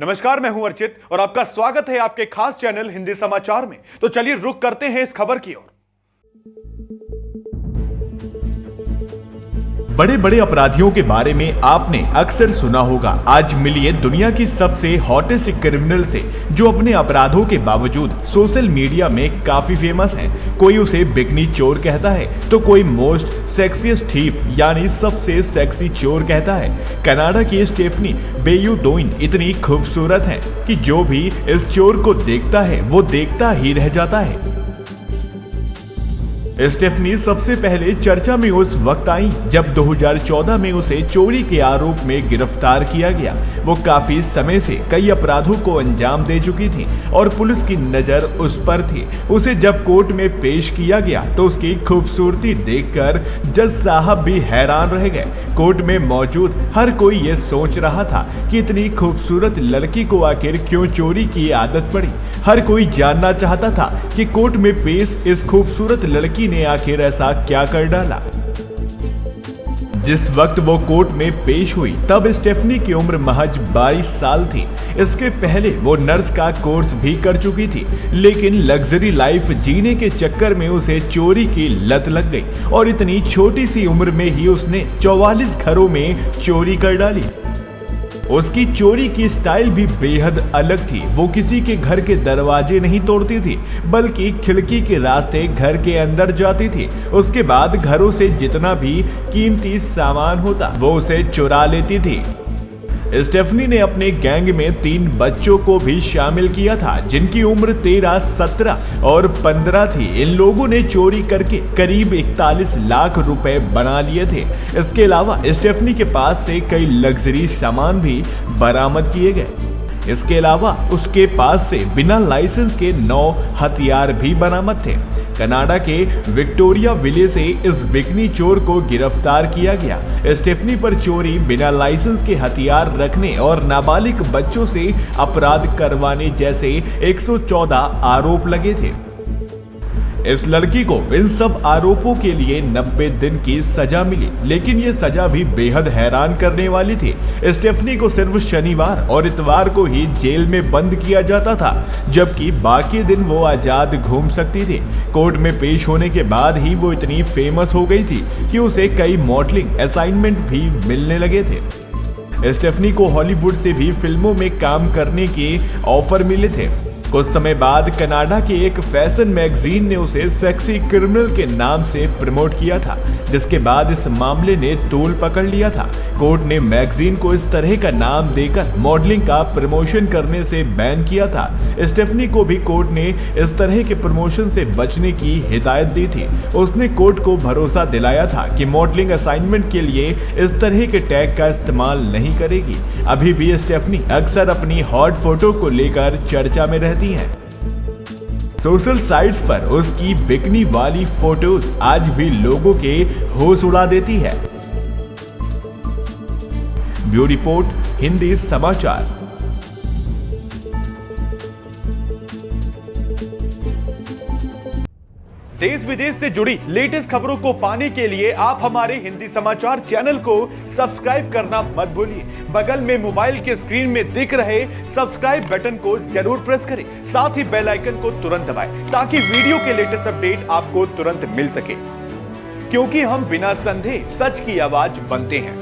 नमस्कार, मैं हूं अर्चित और आपका स्वागत है आपके खास चैनल हिंदी समाचार में। तो चलिए रुक करते हैं इस खबर की ओर। बड़े बड़े अपराधियों के बारे में आपने अक्सर सुना होगा। आज मिलिए दुनिया की सबसे हॉटेस्ट क्रिमिनल से, जो अपने अपराधों के बावजूद सोशल मीडिया में काफी फेमस हैं। कोई उसे बिकनी चोर कहता है तो कोई मोस्ट सेक्सीएस्ट थीफ यानी सबसे सेक्सी चोर कहता है। कनाडा की स्टेफनी बेयूडोइन इतनी खूबसूरत है कि जो भी इस चोर को देखता है वो देखता ही रह जाता है। स्टेफनी सबसे पहले चर्चा में उस वक्त आई जब 2014 में उसे चोरी के आरोप में गिरफ्तार किया गया। वो काफी समय से कई अपराधों को अंजाम दे चुकी थी और पुलिस की नजर उस पर थी। उसे जब कोर्ट में पेश किया गया तो उसकी खूबसूरती देखकर जज साहब भी हैरान रह गए। कोर्ट में मौजूद हर कोई ये सोच रहा था कि इतनी खूबसूरत लड़की को आखिर क्यों चोरी की आदत पड़ी। हर कोई जानना चाहता था कि कोर्ट में पेश इस खूबसूरत लड़की ने आखिर ऐसा क्या कर डाला। जिस वक्त वो कोर्ट में पेश हुई तब स्टेफनी की उम्र महज 22 साल थी। इसके पहले वो नर्स का कोर्स भी कर चुकी थी, लेकिन लग्जरी लाइफ जीने के चक्कर में उसे चोरी की लत लग गई और इतनी छोटी सी उम्र में ही उसने 44 घरों में चोरी कर डाली। उसकी चोरी की स्टाइल भी बेहद अलग थी। वो किसी के घर के दरवाजे नहीं तोड़ती थी, बल्कि खिड़की के रास्ते घर के अंदर जाती थी। उसके बाद घरों से जितना भी कीमती सामान होता वो उसे चुरा लेती थी। स्टेफनी ने अपने गैंग में 3 बच्चों को भी शामिल किया था, जिनकी उम्र 13, 17 और 15 थी। इन लोगों ने चोरी करके करीब 41 लाख रुपए बना लिए थे। इसके अलावा स्टेफनी के पास से कई लग्जरी सामान भी बरामद किए गए। इसके अलावा उसके पास से बिना लाइसेंस के 9 हथियार भी बरामद थे। कनाडा के विक्टोरिया विले से इस बिकनी चोर को गिरफ्तार किया गया। स्टेफनी पर चोरी, बिना लाइसेंस के हथियार रखने और नाबालिग बच्चों से अपराध करवाने जैसे 114 आरोप लगे थे। इस लड़की को इन सब आरोपों के लिए 90 दिन की सजा मिली, लेकिन ये सजा भी बेहद हैरान करने वाली थी। स्टेफनी को सिर्फ शनिवार और इतवार को ही जेल में बंद किया जाता था, जबकि बाकी दिन वो आजाद घूम सकती थी। कोर्ट में पेश होने के बाद ही वो इतनी फेमस हो गई थी कि उसे कई मॉडलिंग असाइनमेंट भी मिलने लगे थे। स्टेफनी को हॉलीवुड से भी फिल्मों में काम करने के ऑफर मिले थे। कुछ समय बाद कनाडा के एक फैशन मैगजीन ने उसे सेक्सी क्रिमिनल के नाम से प्रमोट किया था, जिसके बाद इस मामले ने तूल पकड़ लिया था। कोर्ट ने मैगजीन को इस तरह का नाम देकर मॉडलिंग का प्रमोशन करने से बैन किया था। स्टेफनी को भी कोर्ट ने इस तरह के प्रमोशन से बचने की हिदायत दी थी। उसने कोर्ट को भरोसा दिलाया था कि मॉडलिंग असाइनमेंट के लिए इस तरह के टैग का इस्तेमाल नहीं करेगी। अभी भी स्टेफनी अक्सर अपनी हॉट फोटो को लेकर चर्चा में रहती है। सोशल साइट्स पर उसकी बिकनी वाली फोटोज आज भी लोगों के होश उड़ा देती है। ब्यूरो रिपोर्ट, हिंदी समाचार। देश विदेश से जुड़ी लेटेस्ट खबरों को पाने के लिए आप हमारे हिंदी समाचार चैनल को सब्सक्राइब करना मत भूलिए। बगल में मोबाइल के स्क्रीन में दिख रहे सब्सक्राइब बटन को जरूर प्रेस करें। साथ ही बेल आइकन को तुरंत दबाएं ताकि वीडियो के लेटेस्ट अपडेट आपको तुरंत मिल सके, क्योंकि हम बिना संदेह सच की आवाज बनते हैं।